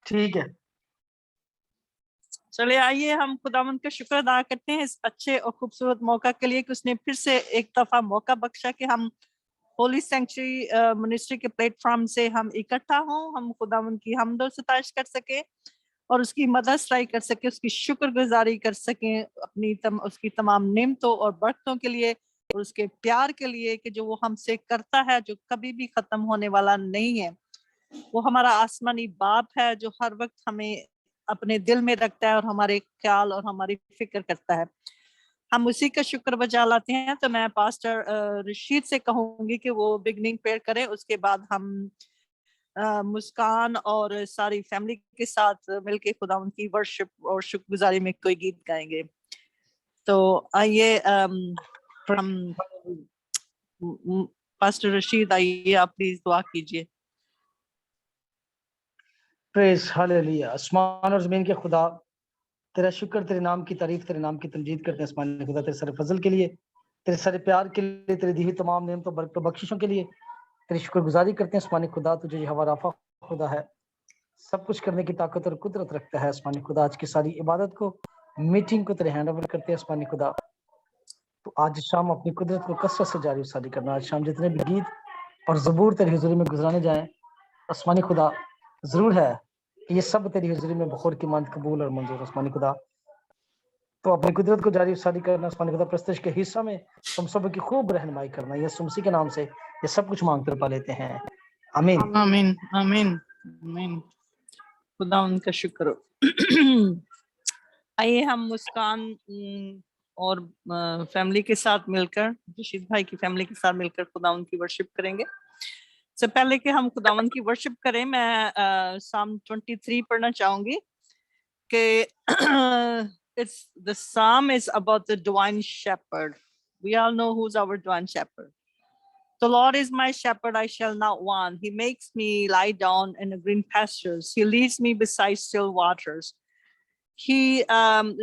ठीक है। चले आइए हम खुदावंद का शुक्र अदा करते हैं इस अच्छे और खूबसूरत मौका के लिए कि उसने फिर से एक दफा मौका बख्शा कि हम होली सेंचुरी मिनिस्ट्री के प्लेटफॉर्म से हम इकट्ठा हों, हम खुदावंद की हमद और सताइश कर सके और उसकी मददसराई कर सके, उसकी शुक्रगुजारी कर सकें अपनी उसकी तमाम नेमतों और बरकतों के लिए और उसके प्यार के लिए कि जो वो हमसे करता है, जो कभी भी खत्म होने वाला नहीं है। वो हमारा आसमानी बाप है जो हर वक्त हमें अपने दिल में रखता है और हमारे ख्याल और हमारी फिक्र करता है। हम उसी का शुक्र बजा लाते हैं। तो मैं पास्टर रशीद से कहूंगी कि वो बिगनिंग प्रेयर करें, उसके बाद हम मुस्कान और सारी फैमिली के साथ मिलके खुदा उनकी वर्शिप और शुक्रगुजारी में कोई गीत गाएंगे। तो आइए हम पास्टर रशीद, आइए आप प्लीज दुआ कीजिए। Praise hallelujah. आसमान और जमीन के खुदा, तेरा शुक्र, तेरे नाम की तारीफ, तेरे नाम की तमजीद करते हैं आसमान खुदा, तेरे सारे फजल के लिए, तेरे सारे प्यार के लिए, तेरी दी हुई तमाम नेमतों बरकतों बख्शिशों के लिए तेरी शुक्रगुजारी करते हैं आसमानी खुदा। तुझे हवा राफा खुदा है, सब कुछ करने की ताकत और कुदरत रखता है आसमानी खुदा। आज की सारी इबादत को, मीटिंग को तेरे हैंड ओवर करते हैं आसमानी खुदा। तो आज शाम अपनी कुदरत को कसरत से जारी सारी करना। आज शाम जितने भी गीत और ज़बूर तेरी हुजूरी में गुजराने जाएं आसमानी खुदा, जरूर है ये सब तेरी हुजूरी में बखौर की मानत कबूल और मंजूर आसमानी खुदा। तो अपनी कुदरत को जारी सारी करना आसमानी खुदा। प्रस्तुत के हिस्सा में तुम सब की खूब रहनुमाई करना। यीशु मसीह के नाम से ये सब कुछ मांग कर पा लेते हैं, आमीन आमीन आमीन आमीन। खुदा उनका शुक्र हो। आइए हम मुस्कान और फैमिली के साथ मिलकर, रशीद भाई की फैमिली के साथ मिलकर खुदा उनकी वर्शिप करेंगे। से पहले कि हम खुदावन की वर्शिप करें, मैं साम 23 पढ़ना चाहूंगी कि it's the psalm is about the divine shepherd. We all know who's our divine shepherd. The Lord is my shepherd, I shall not want. He makes me lie down in the green pastures. He leads me beside still waters. He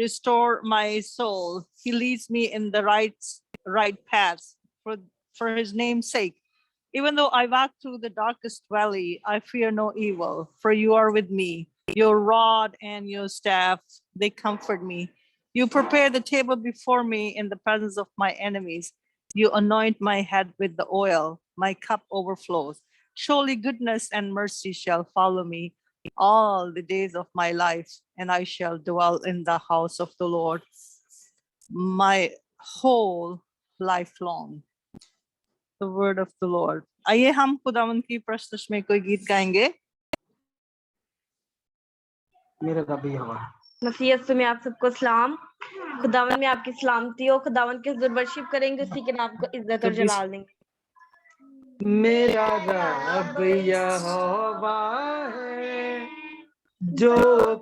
restore my soul. He leads me in the right paths for his name's sake. Even though I walk through the darkest valley, I fear no evil, for you are with me. Your rod and your staff, they comfort me. You prepare the table before me in the presence of my enemies. You anoint my head with the oil. My cup overflows. Surely goodness and mercy shall follow me all the days of my life, and I shall dwell in the house of the Lord my whole life long. The word of the Lord. आइए हम खुदावंद की प्रस्तुति में कोई गीत गाएंगे। मेरा रब यहोवा। मसीह यीशु में आप सबको सलाम। खुदावंद में आपकी सलामती हो। खुदावंद के हुजूर वर्शिप करेंगे, उसी के नाम को इज्जत और जलाल देंगे। मेरा रब यहोवा है जो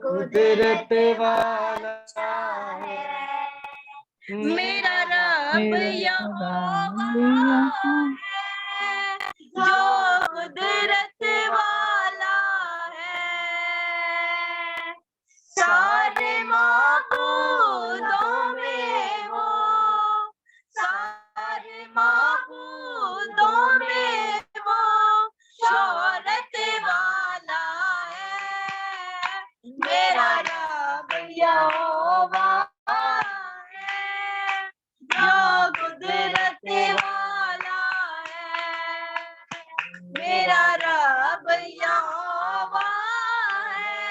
कुदरत वाला है। मेरा रब यहोवा है जो कुदरत वाला है। सारे माबूदों में वो, सारे माबूदों में वो शोहरत वाला है। मेरा रब यहोवा है जो कुदरत वाला है। मेरा रब यहोवा है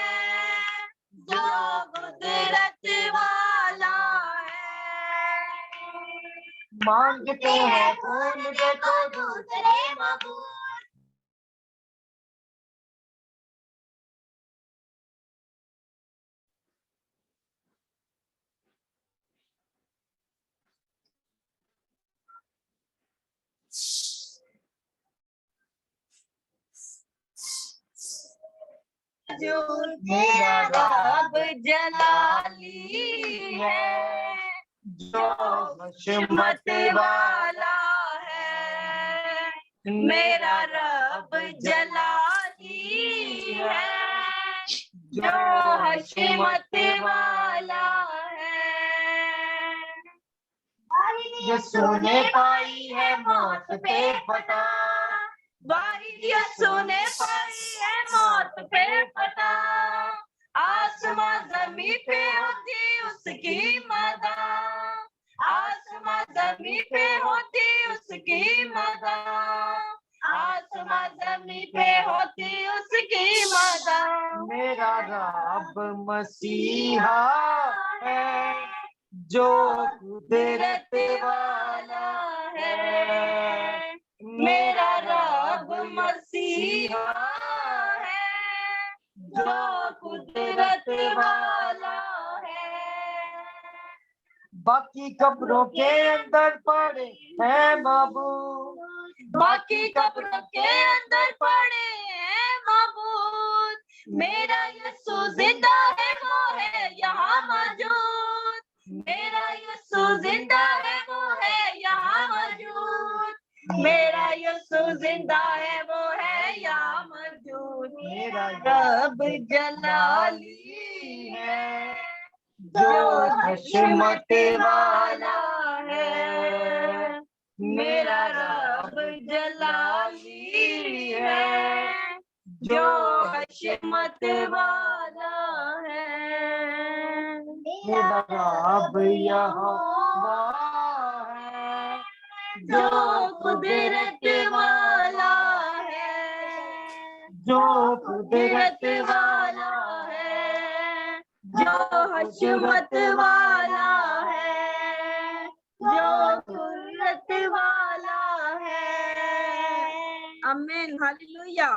जो कुदरत वाला है। मांगते हैं फूल देखो दूसरे मबूद। जो मेरा रब जलाली है, जो हशमत वाला है। मेरा रब जलाली है जो हशमत वाला है। यीशु ने पाई है मौत पे फतह, यीशु ने पाई है मौत पे फतह। उसकी मदद, आसमां जमी पे होती उसकी मदद, आसमां जमी पे होती उसकी मदद। मेरा रब मसीहा है जो कुदरत वाला है, मेरा रब मसीहा है जो कुदरत वाला है। बाकी कब्रों के अंदर पड़े हैं माबूद, बाकी कब्रों के अंदर पड़े हैं माबूद, मेरा यीशु जिंदा है वो है यहाँ मौजूद, मेरा यीशु जिंदा है वो है यहाँ मौजूद, मेरा यीशु जिंदा है वो है यहाँ मौजूद। मेरा रब जलाली है जो हशमत वाला है, मेरा रब जलाली है जो हशमत वाला है। मेरा रब यहोवा है जो कुदरत वाला है, जो कुदरत कुदरत वाला है, जो हशमत वाला है, जो कुदरत वाला है। आमीन, हालेलुया।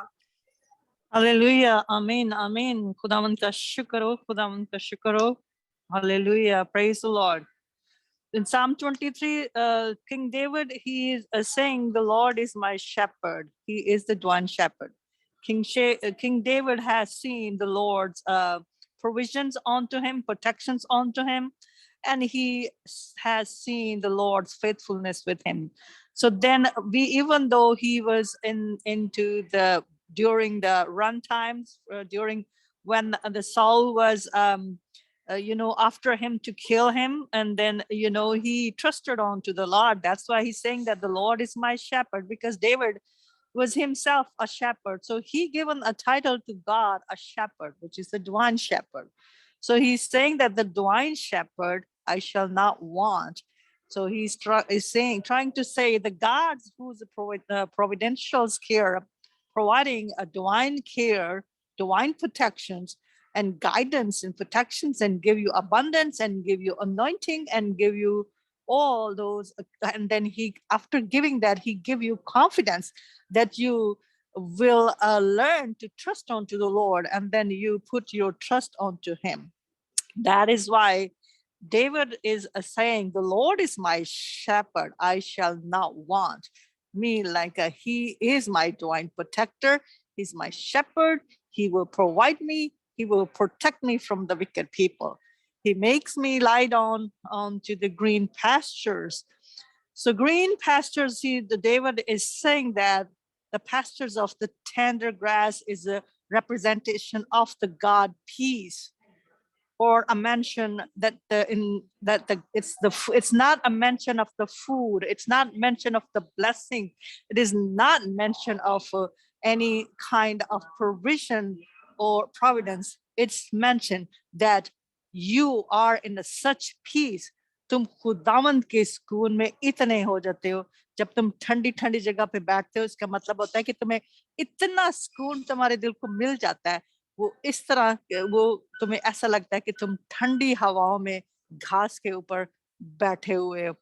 हालेलुया, आमीन, आमीन। खुदावंद का शुक्र हो, खुदावंद का शुक्र हो। Hallelujah, praise the Lord. In Psalm 23, King David, he is saying, the Lord is my shepherd. He is the divine shepherd. King David has seen the Lord's provisions onto him, protections onto him, and he has seen the Lord's faithfulness with him. So then even though he was during the run times, during when the Saul was after him to kill him, and then he trusted on to the Lord. That's why he's saying that the Lord is my shepherd, because David was himself a shepherd. So he given a title to God, a shepherd, which is the divine shepherd. So he's saying that the divine shepherd I shall not want. So he's trying to say the God who's a providential care, providing a divine care, divine protections and guidance and protections, and give you abundance and give you anointing and give you all those. And then after giving that, he give you confidence that you will learn to trust onto the Lord, and then you put your trust onto him. That is why David is saying, the Lord is my shepherd, I shall not want. Me, like he is my divine protector, he's my shepherd, he will provide me, he will protect me from the wicked people. He makes me lie down onto the green pastures. So green pastures, David is saying that the pastures of the tender grass is a representation of the God peace, or a mention that it's not a mention of the food, it's not mention of the blessing, it is not mention of any kind of provision or providence. It's mentioned that you are in such peace, तुम खुदावंद के सुकून में इतने हो जाते हो जब तुम ठंडी ठंडी जगह पे बैठते हो। इसका मतलब होता है कि तुम्हें इतना सुकून तुम्हारे दिल को मिल जाता है, वो इस तरह वो तुम्हें ऐसा लगता है कि तुम ठंडी हवाओं में घास के ऊपर बैठे हुए हो।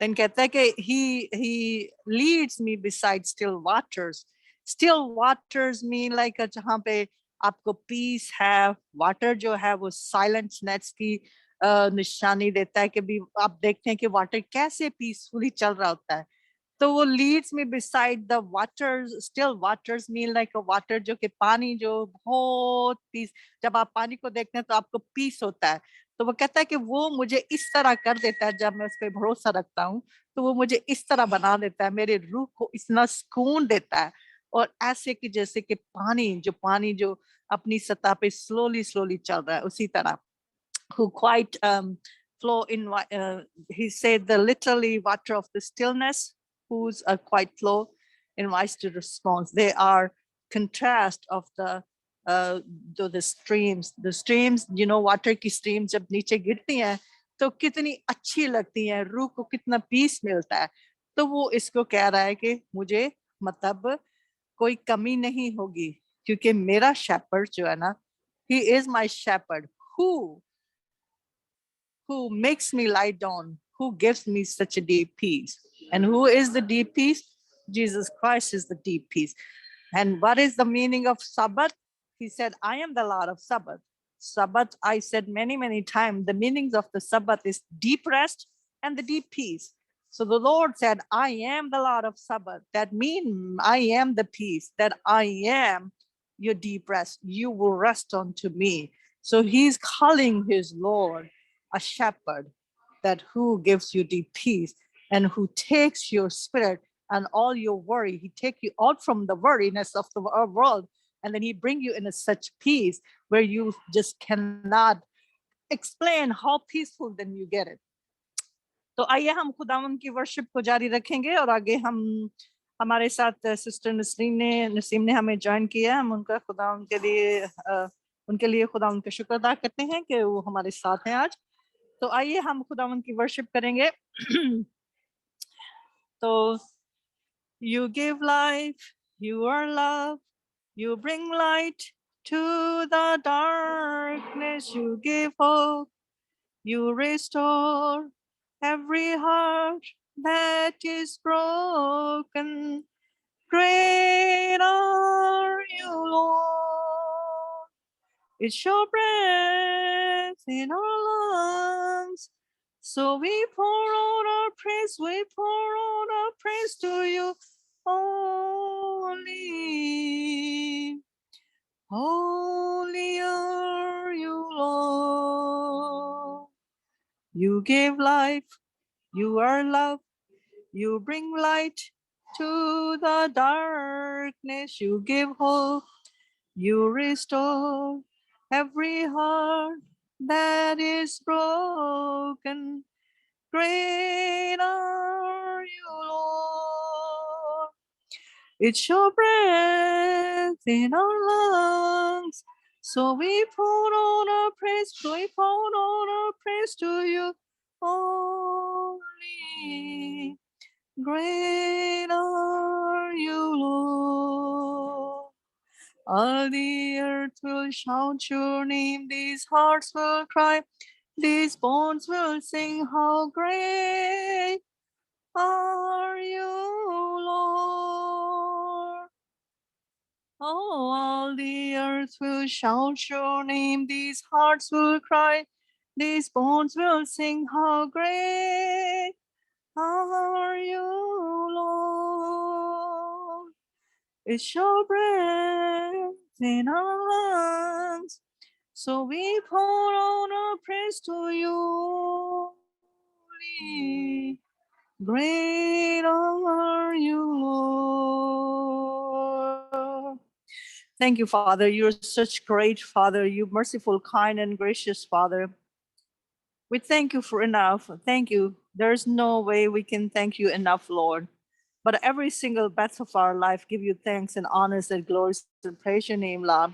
then कहता है कि he leads me beside still waters. Still waters mean like जहाँ पे आपको पीस है, वाटर जो है वो साइलेंसनेस की निशानी देता है कि भी आप देखते हैं कि वाटर कैसे पीसफुली चल रहा होता है। तो वो leads me beside the waters, still waters mean like a water, जो कि पानी जो बहुत पीस, जब आप पानी को देखते हैं तो आपको पीस होता है। तो वो कहता है कि वो मुझे इस तरह कर देता है, जब मैं उस पर भरोसा रखता हूँ तो वो मुझे इस तरह बना देता है, मेरे रूह को इतना सुकून देता है। और ऐसे कि जैसे कि पानी जो अपनी सतह पे स्लोली चल रहा है, उसी तरह who quite flow in he said the literally water of the stillness, whose are quite flow invites to response. They are contrast of the streams. The streams, water की streams जब नीचे गिरती हैं तो कितनी अच्छी लगती है, रूह को कितना पीस मिलता है। तो वो इसको कह रहा है कि मुझे मतलब कोई कमी नहीं होगी, क्योंकि मेरा शेपर्ड जो है ना, he is my shepherd who makes me lie down, who gives me such a deep peace. And who is the deep peace? Jesus Christ is the deep peace. And what is the meaning of Sabbath? He said, I am the Lord of Sabbath. Sabbath, I said many times, the meanings of the Sabbath is deep rest and the deep peace. So the Lord said, I am the Lord of Sabbath. That means I am the peace, that I am your deep rest. You will rest unto me. So he's calling his Lord a shepherd, that who gives you deep peace and who takes your spirit and all your worry. He take you out from the worriness of the world, and then he bring you in a such peace where you just cannot explain how peaceful then you get it. तो आइए हम खुदावंद की worship को जारी रखेंगे और आगे हम हमारे साथ सिस्टर नसीम ने हमें ज्वाइन किया। हम उनका खुदावंद के लिए उनके लिए खुदावंद का शुक्र अदा करते हैं कि वो हमारे साथ हैं आज। तो आइए हम खुदावंद की वर्शिप करेंगे। तो You give life, you are love, you bring light to the darkness, you give hope, you restore every heart that is broken. Great are you, Lord. It's your breath in our lungs. So we pour out our praise, we pour out our praise to you only. Holy are you, Lord. You give life, you are love, you bring light to the darkness, you give hope, you restore every heart that is broken. Great are you, Lord. It's your breath in our lungs. So we pour out our praise, we pour out our praise to you only. Great are you, Lord. All the earth will shout your name, these hearts will cry, these bones will sing, how great are you, Lord. Oh, all the earth will shout your name, these hearts will cry, these bones will sing, how great are you, Lord. It's your breath in our lungs, so we pour out our praise to you. Great are you, Lord. Thank you, Father. You're such great Father. You merciful, kind, and gracious Father. We thank you for enough. Thank you. There's no way we can thank you enough, Lord. But every single breath of our life, give you thanks and honors and glories and praise your name, Lord.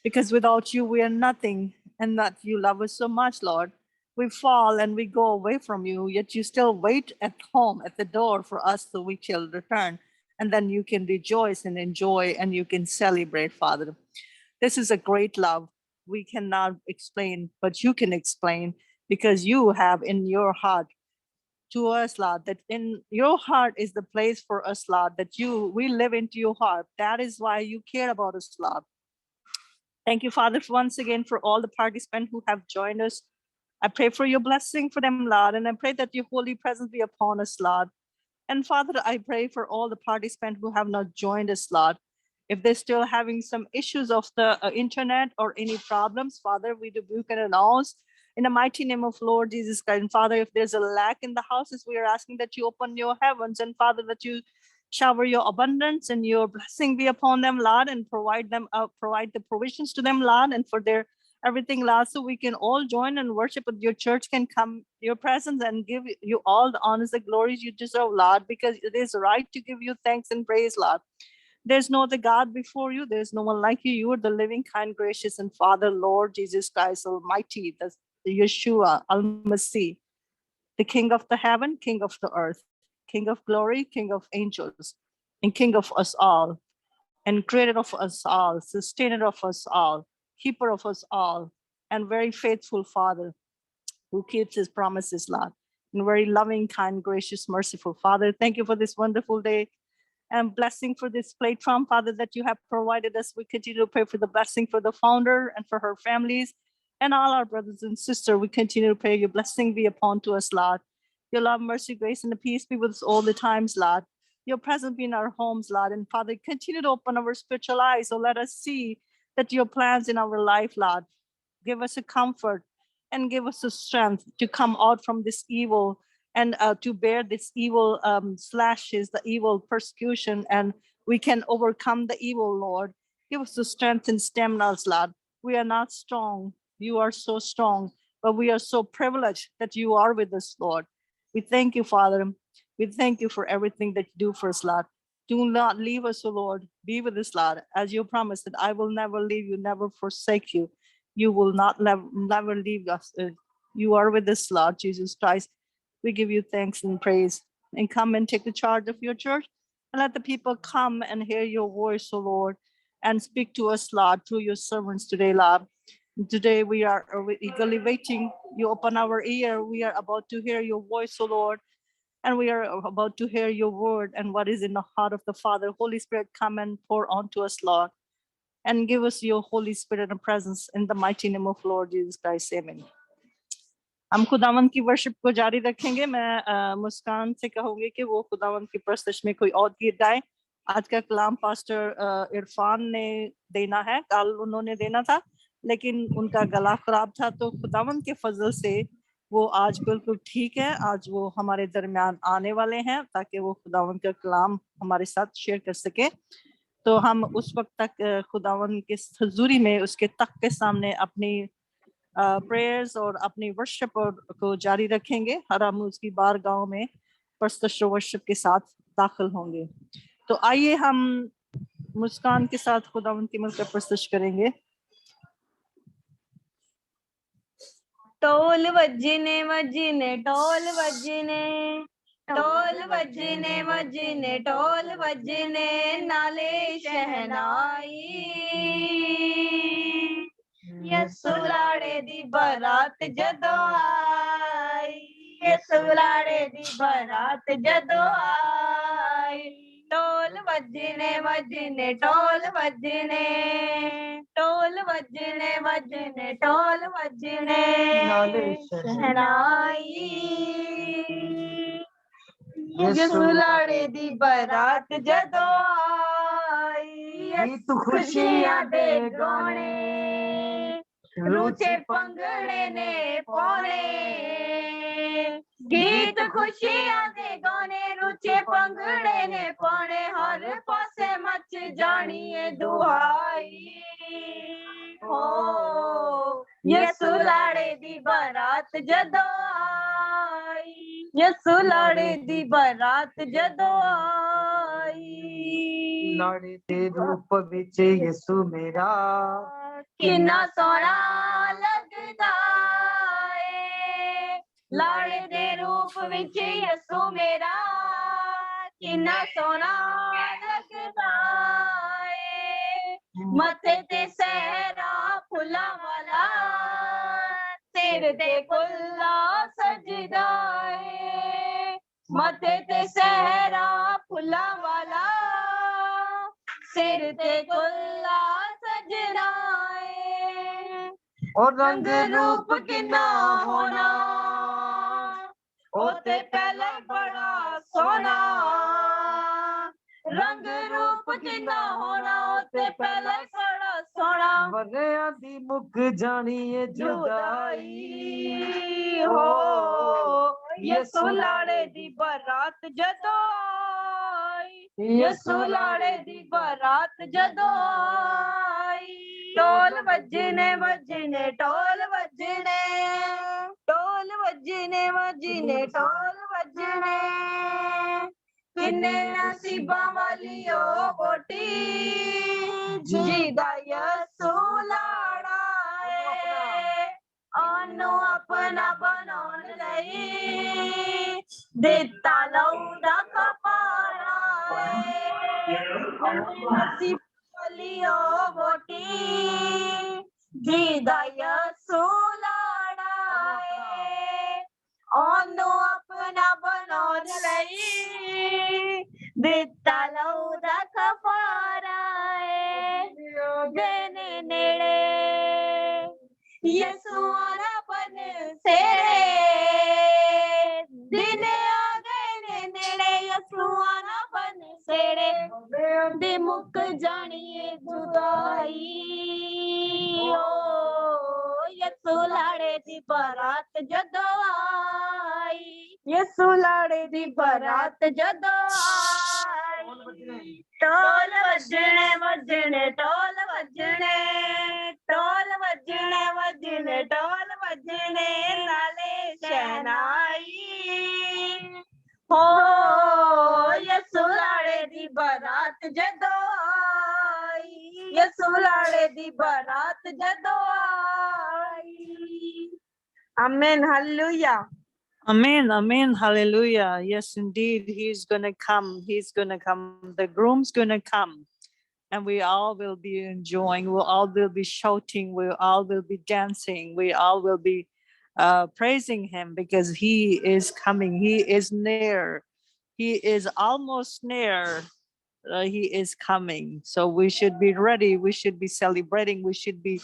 Because without you, we are nothing, and that you love us so much, Lord. We fall and we go away from you, yet you still wait at home at the door for us so we shall return. And then you can rejoice and enjoy and you can celebrate, Father. This is a great love we cannot explain, but you can explain because you have in your heart to us, Lord, that in your heart is the place for us, Lord, that we live into your heart. That is why you care about us, Lord. Thank you, Father, once again for all the participants who have joined us. I pray for your blessing for them, Lord, and I pray that your holy presence be upon us, Lord. And Father, I pray for all the participants who have not joined us, Lord. If they're still having some issues of the internet or any problems, Father, we rebuke and announce in the mighty name of Lord Jesus Christ. And Father, if there's a lack in the houses, we are asking that you open your heavens, and Father, that you shower your abundance and your blessing be upon them, Lord, and provide the provisions to them, Lord, and for their everything, Lord, so we can all join and worship. Your church can come your presence and give you all the honors and glories you deserve, Lord, because it is right to give you thanks and praise, Lord. There's no other God before you. There's no one like you. You are the living, kind, gracious, and Father, Lord Jesus Christ Almighty, the Yeshua Al-Masih, the King of the heaven, King of the earth, King of glory, King of angels, and King of us all, and creator of us all, sustainer of us all, keeper of us all, and very faithful Father who keeps his promises, Lord. And very loving, kind, gracious, merciful Father, thank you for this wonderful day and blessing for this platform, Father, that you have provided us. We continue to pray for the blessing for the founder and for her families and all our brothers and sisters. We continue to pray your blessing be upon to us, Lord. Your love, mercy, grace, and the peace be with us all the times, Lord. Your presence be in our homes, Lord. And Father, continue to open our spiritual eyes. So let us see that your plans in our life, Lord. Give us a comfort and give us the strength to come out from this evil and to bear this evil slashes, the evil persecution, and we can overcome the evil, Lord. Give us the strength and stamina, Lord. We are not strong. You are so strong, but we are so privileged that you are with us, Lord. We thank you, Father. We thank you for everything that you do for us, Lord. Do not leave us, O Lord. Be with us, Lord, as you promised that I will never leave you, never forsake you. You will not never leave us. You are with us, Lord Jesus Christ. We give you thanks and praise. And come and take the charge of your church. And let the people come and hear your voice, O Lord, and speak to us, Lord, through your servants today, Lord. Today we are eagerly waiting. You open our ear. We are about to hear your voice, O Lord. And we are about to hear your word and what is in the heart of the Father. Holy Spirit, come and pour onto us, Lord. And give us your Holy Spirit and presence in the mighty name of Lord Jesus Christ. Amen. हम खुदावन की worship को जारी रखेंगे। मैं मुस्कान से कहूंगी कि वो खुदावन की प्रस्तुति में कोई और गीत गाए। आज का कलाम पास्टर इरफान ने देना है, कल उन्होंने देना था, लेकिन उनका गला खराब था, तो खुदावन के फजल से वो आज बिल्कुल ठीक है। आज वो हमारे दरमियान आने वाले हैं ताकि वो खुदावन का कलाम हमारे साथ शेयर कर सके। तो हम उस वक्त तक खुदावन के हुजूरी में उसके तख्त के सामने अपनी प्रेयर्स और अपनी वर्शिप को जारी रखेंगे और हम उसकी बारगाह में प्रस्तुत वर्शिप के साथ दाखिल होंगे। तो आइए हम मुस्कान के साथ खुदावन की मिलकर प्रस्तुत करेंगे। टोल वजने वजने टोल वजने टोल वजने वजने टोल वजने नाले शहनाई यसु लाड़े दी बारात जदों आई यसु लाड़े दी बारात जदों आई टोल वजने वजने टोल वजने टोल वजने वजने टोल वजने नाले शहनाई यसु लाड़े दी बारात जदों आई गीत खुशियां दे गाने लूचे पंगड़े ने पौने गीत खुशियां दे गाने लूचे पंगड़े ने पौने हर पासे मच जानी है दुहाई हो यसु लाड़े दी बारात जदों आई यसु लाड़े दी बारात जदों आई लाड़े दे रूप विच यसु मेरा किन्ना सोना लगदा है लाड़े दे रूप विच यसु मेरा किन्ना सोना लगदा है मथे ते सहरा फुला वाला सिर ते कुल्ला सजदा है मथे ते सहरा फुला वाला सिर ते कुल्ला सजना है और रंग रूप किन्ना होना ओते पहले बड़ा सोना रंग रूप किन्ना होना ओते पहले बड़ा सोना वरियां दी मुक जानी है जुदाई हो यसु लाड़े दी बारात जदों आई यसु लाड़े दी बारात जदों आई ढोल वजने वजने ढोल वजने ढोल वजने वजने ढोल वजने किन्ने नसीबां वाली ओ बोटी जीदा यसु लाड़ा है ਉਹਨੂੰ ਆਪਣਾ ਬਣਾਉਣ ਲਈ ਦਿੱਤਾ ਲਹੂ ਦਾ ਕਪਾਰਾ ਅਸੀਂ ਲਿਓ ਵੋਟੀ ਜਿਹਦਾ ਯਸੂ ਲਾੜਾ ਏ ਉਹਨੂੰ ਆਪਣਾ ਬਣਾਉਣ ਲਈ ਦਿੱਤਾ ਲਹੂ ਦਾ ਕਪਾਰਾ ਏ ਗਏ ਨੇੜੇ ਯਸੂ ਆਣਾ ਬਨ ਸੇਰੇ ਦਿਨ ਆ ਗਏ ਨੇ ਨੇੜੇ ਯਸੂ ਆਣਾ ਬਨ ਸੇਰੇ ਦੇ ਮੁੱਕ ਜਾਣੀ ਏ ਜੁਦਾਈ ਓ ਯਸੂ ਲਾੜੇ ਦੀ ਬਰਾਤ ਜਦੋਂ ਆਈ ਯਸੂ ਲਾੜੇ ਦੀ ਬਰਾਤ ਜਦੋਂ ਆਈ ਢੋਲ ਵੱਜਣੇ ਵੱਜਣੇ ਢੋਲ ਵੱਜਣੇ ਢੋਲ ਵੱਜਣੇ ਵੱਜਣੇ ਢੋਲ ਵੱਜਣੇ ਨਾਲੇ ਸ਼ਹਿਨਾਈ ਹੋ ਯਸੂ ਲਾੜੇ ਦੀ ਬਰਾਤ ਜਦੋਂ ਆਈ ਯਸੂ ਲਾੜੇ ਦੀ ਬਰਾਤ ਜਦੋਂ ਆਈ amen hallelujah Amen, amen, hallelujah. Yes, indeed, he's going to come. He's going to come. The groom's going to come. And we all will be enjoying. We all will be shouting. We all will be dancing. We all will be praising him because he is coming. He is near. He is almost near. He is coming. So we should be ready. We should be celebrating. We should be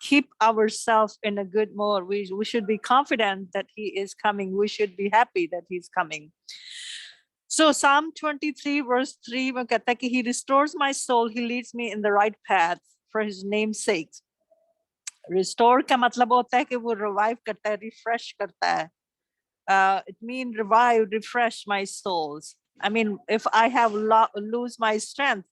keep ourselves in a good mood. We should be confident that he is coming. We should be happy that he's coming. So Psalm 23 verse 3 में कहता है कि he restores my soul, he leads me in the right path for his name's sake. Restore का मतलब होता है कि वो revive करता है, refresh करता है. It means revive, refresh my souls. I mean, if I have lose my strength,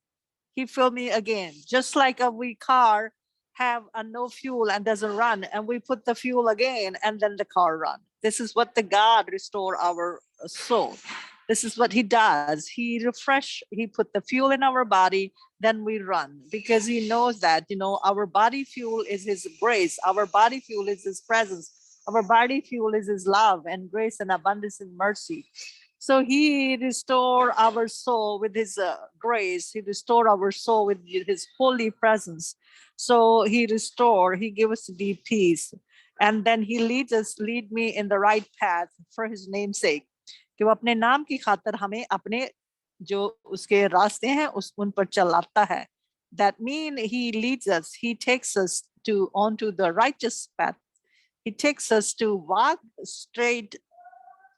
he fill me again. Just like a weak car have a no fuel and doesn't run, and we put the fuel again and then the car run. This is what the God restore our soul. This is what he does. He refresh, he put the fuel in our body, then we run, because he knows that, you know, our body fuel is his grace. Our body fuel is his presence. Our body fuel is his love and grace and abundance and mercy. So he restore our soul with his grace. He restore our soul with his holy presence. So he restore, he give us deep peace. And then he lead me in the right path for his name's sake. कि वो अपने नाम की खातिर हमें अपने जो उसके रास्ते हैं उन पर चलाता है. That mean he leads us, he takes us onto the righteous path. He takes us to walk straight,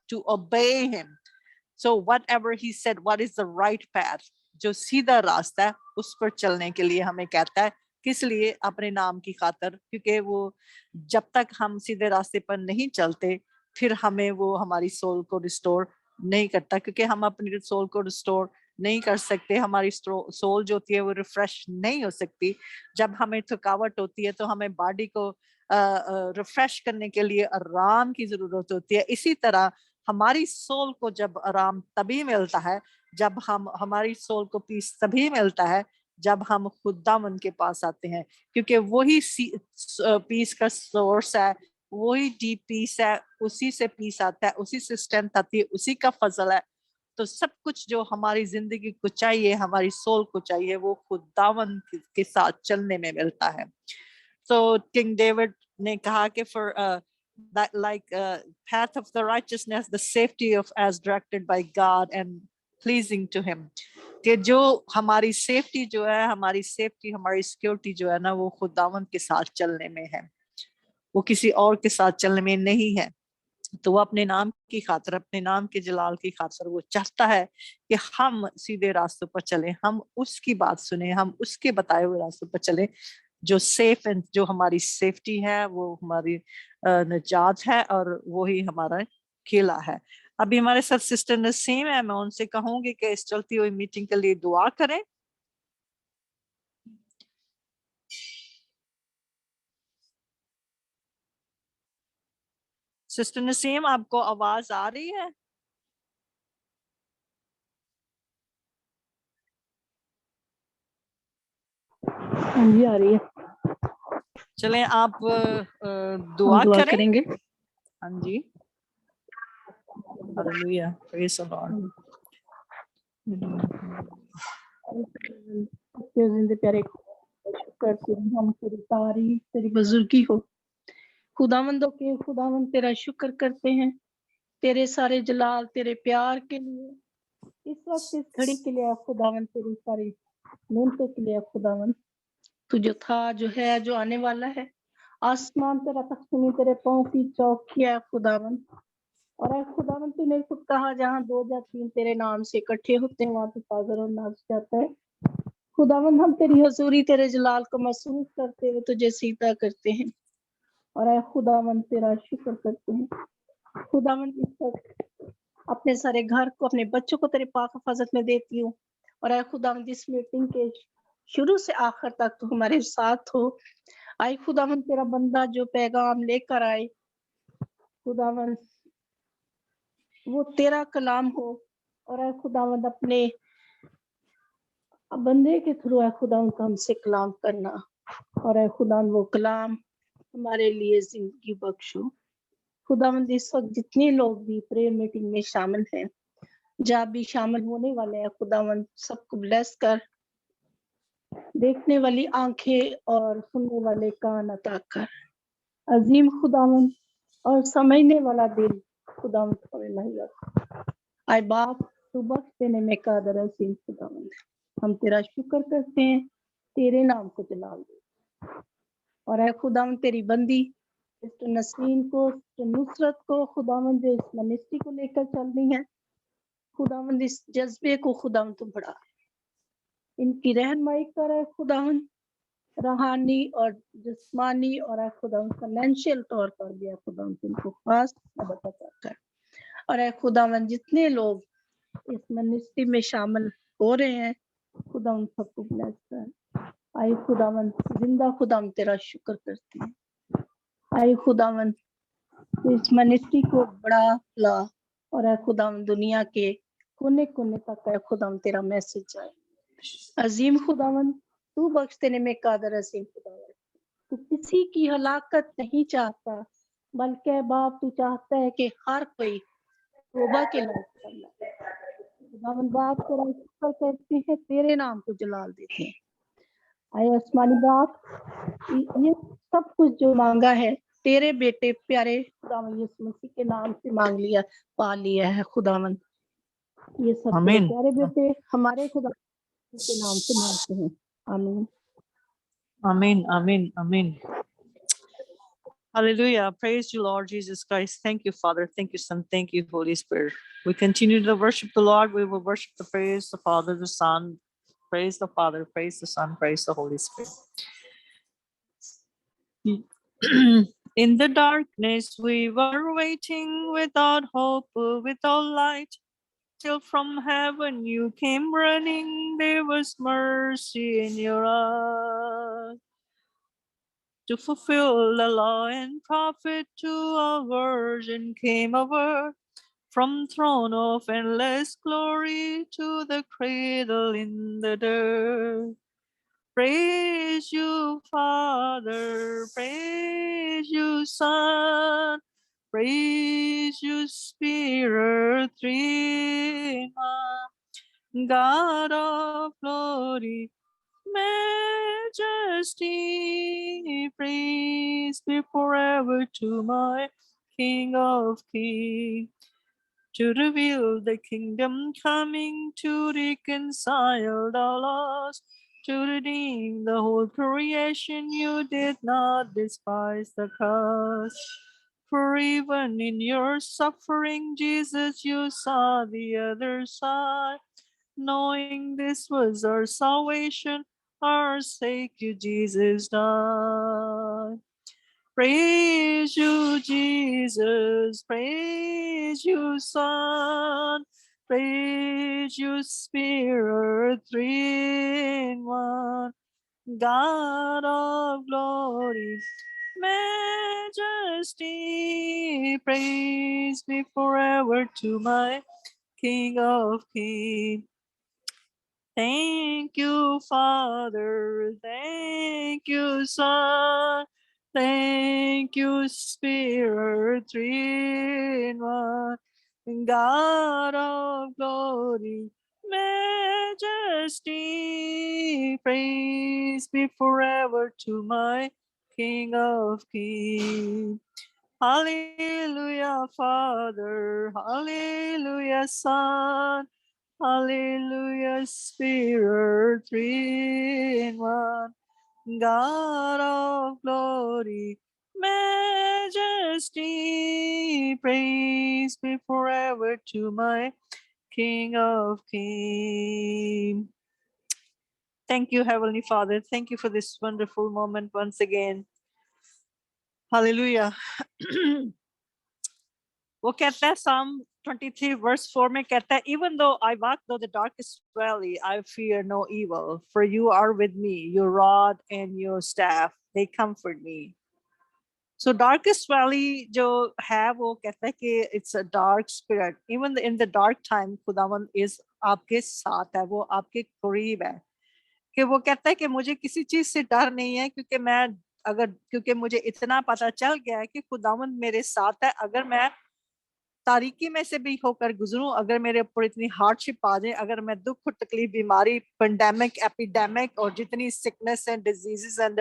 to obey him. So whatever he said, what is the right path? जो सीधा रास्ता है उस पर चलने के लिए हमें कहता है. किस लिए? अपने नाम की खातिर, क्योंकि वो जब तक हम सीधे रास्ते पर नहीं चलते फिर हमें वो हमारी सोल को रिस्टोर नहीं करता, क्योंकि हम अपनी सोल को रिस्टोर नहीं कर सकते. हमारी सोल जो होती है वो रिफ्रेश नहीं हो सकती. जब हमें थकावट होती है तो हमें बॉडी को रिफ्रेश करने के लिए आराम की जरूरत होती है. इसी तरह हमारी सोल को जब आराम तभी मिलता है, जब हमारी सोल को पीस तभी मिलता है जब हम खुदावंद के पास आते हैं, क्योंकि वही पीस का सोर्स है, वही डीप पीस है. उसी से पीस आता है, उसी से स्ट्रेंथ आती है, उसी का फजल है. तो सब कुछ जो हमारी जिंदगी को चाहिए, हमारी सोल को चाहिए, वो खुदावंद के साथ चलने में मिलता है. So King David ने कहा कि for that like path of the righteousness, the safety of as directed by God and pleasing to him. कि जो हमारी सेफ्टी जो है, हमारी सेफ्टी, हमारी सिक्योरिटी जो है ना, वो खुदावंद के साथ चलने में है, वो किसी और के साथ चलने में नहीं है. तो वो अपने नाम की खातिर, अपने नाम के जलाल की खातिर वो चाहता है कि हम सीधे रास्तों पर चलें, हम उसकी बात सुने, हम उसके बताए हुए रास्तों पर चलें जो सेफ एंड जो हमारी सेफ्टी है, वो हमारी निजात है और वो ही हमारा किला है. अभी हमारे साथ सिस्टर नसीम है, मैं उनसे कहूंगी कि इस चलती हुई मीटिंग के लिए दुआ करें. सिस्टर नसीम, आपको आवाज आ रही है? हाँ जी, आ रही है. चलें आप हम दुआ दुआ करें। करेंगे। हाँ जी, हालेलुया, प्रेज द लॉर्ड। तेरे जिंदे प्यारे शुक्र तेरी, हम तेरी तारीफ तेरी बुजुर्गी हो खुदावंदों के। खुदावंद तेरा शुक्र करते हैं तेरे सारे जलाल तेरे प्यार के लिए, इस वक्त इस घड़ी के लिए खुदावंद, तेरी सारी नेमतों के लिए खुदावंद। तू जो था, जो है, जो आने वाला है, आसमान तेरा तख्त तेरे पाँव की चौकी है खुदावंद। और ऐ खुदावंद तूने खुद कहा जहाँ 2 या 3 तेरे नाम से इकट्ठे होते हैं वहां पे हाजिर और नाज़ जाता है। खुदावंद हम तेरी हजूरी तेरे जलाल को महसूस करते हुए तुझे सीधा करते हैं। और ऐ खुदावंद तेरा शुक्र करते हैं। खुदावंद इस वक्त अपने सारे घर को, अपने बच्चों को तेरे पाक हिफाजत में देती हूँ। और ऐ खुदावंद इस मीटिंग के शुरू से आखिर तक तू हमारे साथ हो। आए खुदावंद तेरा बंदा जो पैगाम लेकर आए खुदावंद, वो तेरा कलाम हो। और ऐ खुदावंद अपने बंदे के थ्रू ऐ खुदावंद हमसे कलाम करना। और ऐ खुदावंद वो कलाम हमारे लिए जिंदगी बख्शो। खुदावंद इस वक्त जितने लोग भी प्रेयर मीटिंग में शामिल हैं, जहाँ भी शामिल होने वाले हैं, खुदावंद सबको ब्लेस कर, देखने वाली आंखें और सुनने वाले कान अता कर। अजीम खुदावंद और समझने वाला दिल खुदावंद हमें मुहैया कर। आए बाप तू बख्श देने में कादर अजीम खुदावंद, हम तेरा शुक्र करते हैं, तेरे नाम को जलाल दे। और है खुदावंद तेरी बंदी सिस्टर नसरीन को, सिस्टर नुसरत को खुदावंद, जो इस मिनिस्ट्री को लेकर चल रही है खुदावंद, इस जज्बे को खुदावंद तू बढ़ा, इनकी रहनुमाई कर है खुदावंद, रूहानी और जिस्मानी और है खुदावंद फाइनेंशियल तौर पर भी है खुदावंद इनको खास मदद अता कर। और है खुदावंद जितने लोग इस मिनिस्ट्री में शामिल हो रहे हैं खुदावंद सबको ब्लेस कर। आए खुदावंद जिंदा खुदावंद तेरा शुक्र करते हैं। आए खुदावंद तो इस मिनिस्ट्री को बड़ा ला। और है खुदावंद दुनिया के कोने कोने तक है खुदावंद तेरा मैसेज जाए। अजीम खुदावंद तू बख्श देने में कादर अजीम खुदावंद, तू किसी की हलाकत नहीं चाहता, बल्कि बाप तू चाहता है कि हर कोई तौबा के लायक बने। खुदावंद बाप तेरा शुक्र करते हैं, तेरे नाम को जलाल देते हैं। आए आसमानी बाप, ये सब कुछ जो मांगा है तेरे बेटे प्यारे खुदावंद यीशु मसीह के नाम से मांग लिया, पा लिया है खुदावंद। ये सब तेरे आमीन, प्यारे बेटे हमारे खुदा के नाम से मांगते हैं, आमीन। आमीन, आमीन, आमीन। Hallelujah. Praise you, Lord Jesus Christ. Thank you, Father. Thank you, Son. Thank you, Holy Spirit. We continue to worship the Lord. We will worship the praise the Father, the Son. Praise the Father, praise the Son, praise the Holy Spirit. In the darkness we were waiting, without hope, without light, till from heaven you came running. There was mercy in your eyes. To fulfill the law and prophet, to a virgin came a word, from throne of endless glory to the cradle in the dirt. Praise you, Father, praise you, Son, praise you, Spirit, three in one. God of glory, majesty, praise be forever to my King of Kings. To reveal the kingdom coming, to reconcile the lost, to redeem the whole creation, you did not despise the cost. For even in your suffering, Jesus, you saw the other side. Knowing this was our salvation, our sake you, Jesus, died. Praise you, Jesus. Praise you, Son. Praise you, Spirit, three in one. God of glory, majesty, praise be forever to my King of Kings. Thank you, Father. Thank you, Son. Thank you, Spirit, three in one, God of glory, majesty, praise be forever to my King of Kings. Hallelujah, Father, hallelujah, Son, hallelujah, Spirit, three in one, God of glory, majesty, praise be forever to my King of Kings. Thank you, Heavenly Father. Thank you for this wonderful moment once again. Hallelujah. वो कहता है Psalm 23 verse 4 में कहता है, even though I walk through the darkest valley, I fear no evil, for you are with me, your rod and your staff, they comfort me. So darkest valley जो है वो कहता है कि it's a dark spirit. Even in the dark time, खुदावन is आपके साथ है, वो आपके करीब है. कि वो कहता है कि मुझे किसी चीज से डर नहीं है, क्योंकि मुझे इतना पता चल गया है कि खुदावन मेरे साथ है. अगर मैं तारीकी में से भी होकर गुजरूं, अगर मेरे ऊपर इतनी हार्डशिप आ जाए, अगर मैं दुख और तकलीफ, बीमारी, पेंडेमिक, एपिडेमिक और जितनी sickness and diseases and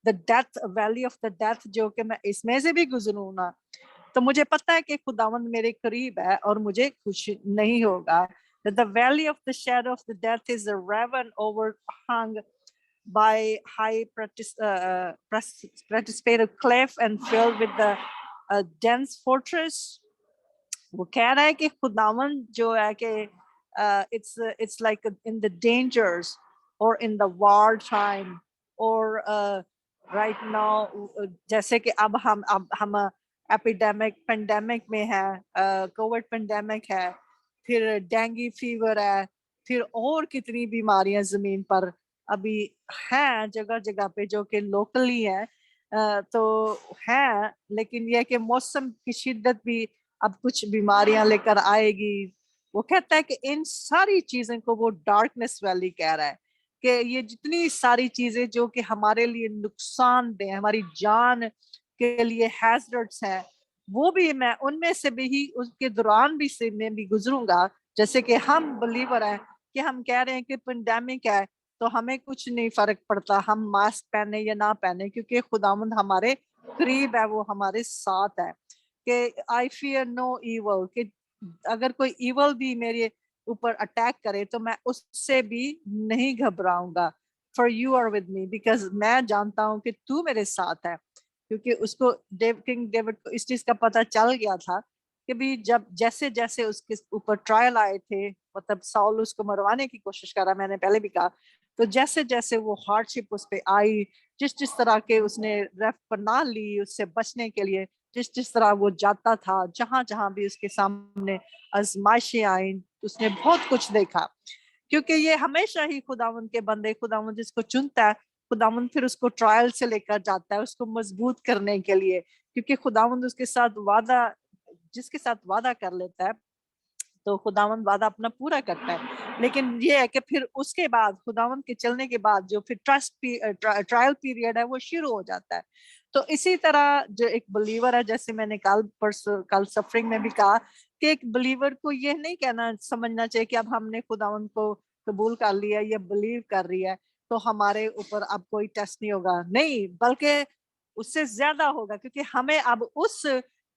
the death, valley of the death जो कि मैं इसमें से भी गुजरूं ना, तो मुझे पता है कि खुदावंद मेरे करीब है और मुझे कुछ नहीं होगा. The valley of the shadow of the death is a raven overhung by high precipitous cliff and filled with the dense fortress. वो कह रहा है कि खुदावन जो है कि it's like in the dangers or in the war time or right now, जैसे कि अब हम एपिडेमिक पेंडेमिक में है, कोविड पेंडेमिक है, फिर डेंगू फीवर है, फिर और कितनी बीमारियां जमीन पर अभी हैं जगह जगह पे जो कि लोकली हैं, तो हैं, लेकिन यह कि मौसम की शिद्दत भी अब कुछ बीमारियां लेकर आएगी. वो कहता है कि इन सारी चीजों को वो डार्कनेस वैली कह रहा है कि ये जितनी सारी चीजें जो कि हमारे लिए नुकसानदेह, हमारी जान के लिए हैजर्ड्स हैं, वो भी मैं उनमें से भी उसके दौरान भी से मैं भी गुजरूंगा. जैसे कि हम बिलीवर हैं कि हम कह रहे हैं कि पेंडेमिक है तो हमें कुछ नहीं फर्क पड़ता, हम मास्क पहने या ना पहने, क्योंकि खुदावंद हमारे करीब है, वो हमारे साथ है. कि आई फियर नो इवल, कि अगर कोई इवल भी मेरे ऊपर अटैक करे तो मैं उससे भी नहीं घबराऊंगा. For you are with me, because मैं जानता हूं कि तू मेरे साथ है. क्योंकि उसको किंग डेविड को इस चीज का पता चल गया था कि भी जब जैसे जैसे उसके ऊपर ट्रायल आए थे, मतलब साउल उसको मरवाने की कोशिश कर रहा, मैंने पहले भी कहा, तो जैसे जैसे वो हार्डशिप उस पर आई, जिस जिस तरह के उसने रेफ पनाह ली उससे बचने के लिए, जिस जिस तरह वो जाता था, जहां जहां भी उसके सामने आजमाइशें आई, उसने बहुत कुछ देखा. क्योंकि ये हमेशा ही खुदावंद के बंदे, खुदावंद जिसको चुनता है, खुदावंद फिर उसको ट्रायल से लेकर जाता है उसको मजबूत करने के लिए. क्योंकि खुदावंद उसके साथ वादा, जिसके साथ वादा कर लेता है तो खुदावंद वादा अपना पूरा करता है. लेकिन ये है कि फिर उसके बाद खुदावंद के चलने के बाद जो फिर ट्रायल पीरियड है वो शुरू हो जाता है. तो इसी तरह जो एक बिलीवर है, जैसे मैंने कल सफरिंग में भी कहा कि एक बिलीवर को ये नहीं कहना समझना चाहिए कि अब हमने खुदावंद को कबूल कर लिया या बिलीव कर रही है तो हमारे ऊपर अब कोई टेस्ट नहीं होगा. नहीं, बल्कि उससे ज्यादा होगा, क्योंकि हमें अब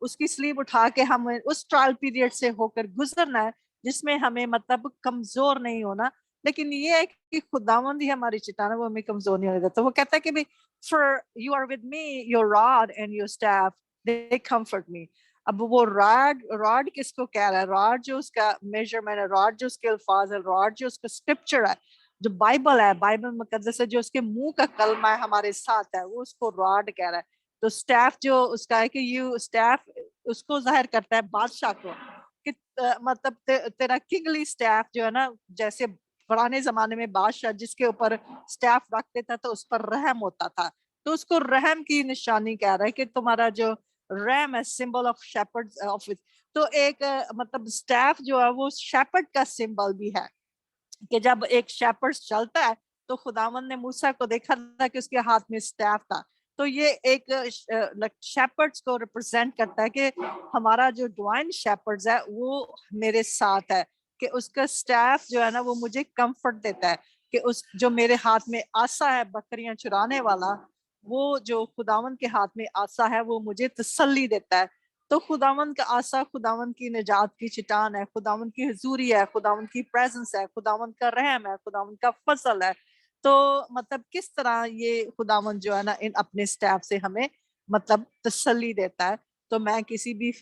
उसकी स्लीव उठा के हमें उस ट्रायल पीरियड से होकर गुजरना है जिसमें हमें मतलब कमजोर नहीं होना. लेकिन ये है कि खुदावंद ही हमारी चट्टान है, वो हमें कमजोर नहीं होने देता. तो वो कहता है कि भाई for you are with me, your rod and your staff they comfort me. अब वो रॉड किसको कह रहा है? रॉड जो उसका मेजरमेंट है, रॉड जो उसके अल्फाज है, रॉड जो उसका स्क्रिप्चर है, जो बाइबल है, बाइबल मुकद्दस है, जो उसके मुंह का कलमा है हमारे साथ है, वो उसको रॉड कह रहा है. तो स्टाफ जो उसका है कि यू स्टाफ उसको जाहिर करता है बादशाह को कि मतलब तेरा किंगली स्टाफ जो है ना, जैसे पुराने जमाने में बादशाह जिसके ऊपर स्टाफ रख देता तो उस पर रहम होता था, तो उसको रहम की निशानी कह रहा है कि तुम्हारा जो रहम है, सिंबल ऑफ शेपर्ड ऑफ. तो एक मतलब स्टाफ जो है वो शेपर्ड का सिंबल भी है कि जब एक शेपर्ड चलता है तो खुदावंद ने मूसा को देखा था कि उसके हाथ में स्टाफ था, तो ये एक शेपर्ड्स को रिप्रेजेंट करता है कि हमारा जो डिवाइन शेपर्ड्स है वो मेरे साथ है, कि उसका स्टाफ जो है ना वो मुझे कंफर्ट देता है, कि उस जो मेरे हाथ में आसा है बकरियां चुराने वाला, वो जो खुदावन के हाथ में आसा है वो मुझे तसल्ली देता है। तो खुदावन का आसा खुदावन की निजात की चट्टान है, खुदावन की हुजूरी है, खुदावन की प्रेजेंस है, खुदावन का रहम है, खुदावन का फजल है। तो मतलब किस तरह ये खुदावन जो है ना इन अपने स्टाफ से हमें मतलब तसल्ली देता है। तो मैं किसी भी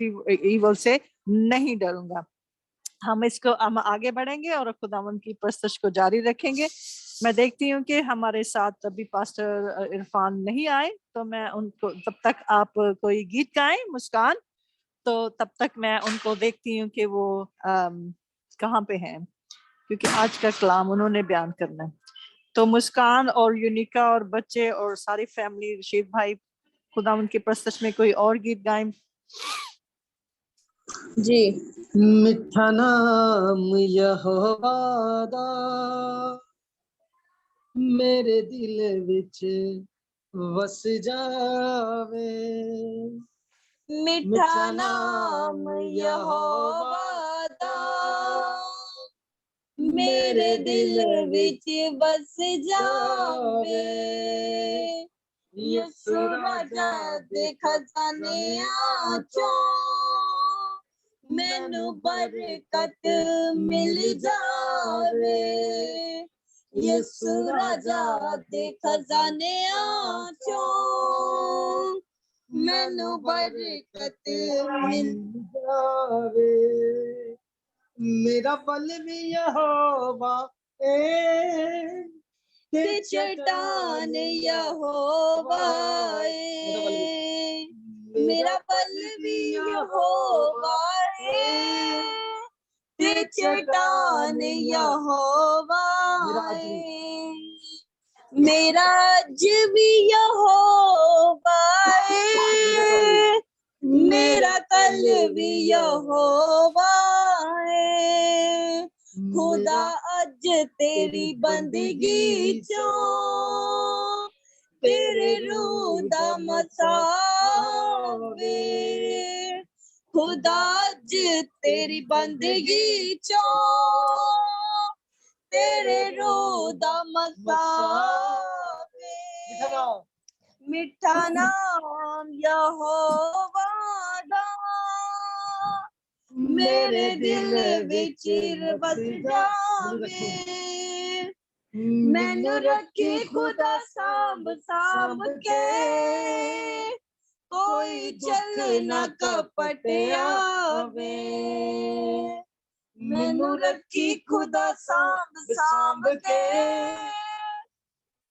ईवल से नहीं डरूंगा। हम आगे बढ़ेंगे और खुदावन की परस्तश को जारी रखेंगे। मैं देखती हूँ कि हमारे साथ अभी पास्टर इरफान नहीं आए, तो मैं उनको तब तक आप कोई गीत गाएं मुस्कान, तो तब तक मैं उनको देखती हूँ कि वो कहाँ पे हैं, क्योंकि आज का कलाम उन्होंने बयान करना है। तो मुस्कान और यूनिका और बच्चे और सारी फैमिली, रशीद भाई, खुदावन की परस्तश में कोई और गीत गाएं। जी। मिठा नाम यहोवा दा मेरे दिल विच वस जावे, मिठा नाम यहोवा दा मेरे दिल विच बस जावे, यीशु राजा दे खजानियां चों मैनू बरकत मिल जावे, यीशु राजा दे खजानियां चों मैनू बरकत मिल जावे। मेरा बल भी यहोवा ए ते चट्टान यहोवा है, मेरा बल भी यहोवा है, ते चट्टान यहोवा है, मेरा अज भी यहोवा है, मेरा कल भी यहोवा है, खुदा अज तेरी बंदगी चों तेरे रूह दा मसावे, खुदा अज तेरी बंदगी चों तेरे रूह दा मसावे, मिठा नाम यहोवा दा मेरे दिल विच बस जावे, मैनू रखे खुदा सांभ सांभ के, कोई चल ना कपट आवे, मैनू रखी खुदा सांभ सांभ के,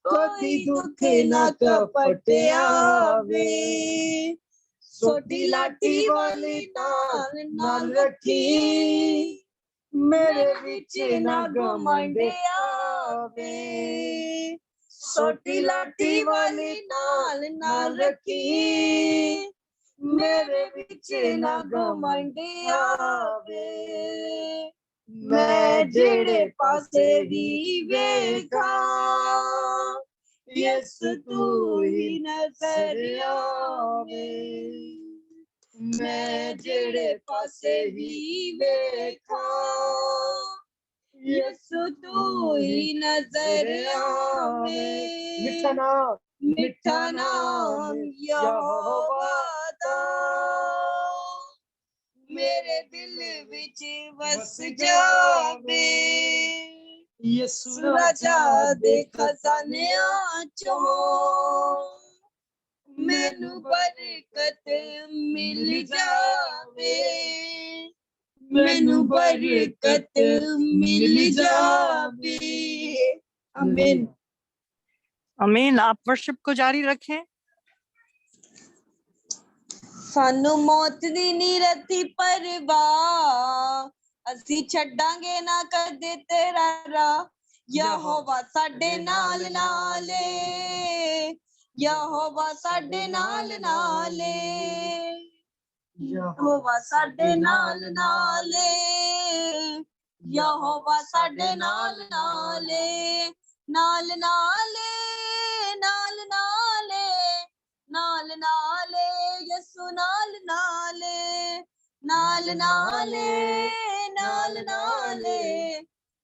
कोई दुख ना कपट आवे, छोटी लाठी वाली नाल नाल रखी, मेरे विच ना घमंड आवे, छोटी लाठी वाली नाल नाल रखी, मेरे विच ना घमंड आवे, मैं जेड़े पासे भी वेखा यीशु तू ही नजर आवे, मैं जेड़े पासे भी वेखा यीशु तू ही नजर आवे, मिठा नाम यहोवा दा मेरे दिल विच बस जावे, यीशु राजा दे खजानियां चों मैनू बरकत मिल जावे, मैनू बरकत मिल जावे। आमीन आमीन। आप वर्शिप को जारी रखें। सानू मौत दी नी रती परवाह, ਅਸੀਂ ਛੱਡਾਂਗੇ ਨਾ ਕਦੇ ਤੇਰਾ ਰਾਹ, ਯਹੋਵਾ ਸਾਡੇ ਨਾਲ ਨਾਲ ਏ, ਯਹੋਵਾ ਸਾਡੇ ਨਾਲ ਨਾਲ ਏ, ਯਹੋਵਾ ਸਾਡੇ ਨਾਲ ਨਾਲ ਏ, ਯਹੋਵਾ ਸਾਡੇ ਨਾਲ ਨਾਲ ਏ, ਨਾਲ ਨਾਲ ਏ, ਨਾਲ ਨਾਲ ਏ, नाल नाले यसु नाल नाले नाल नाले नाल नाले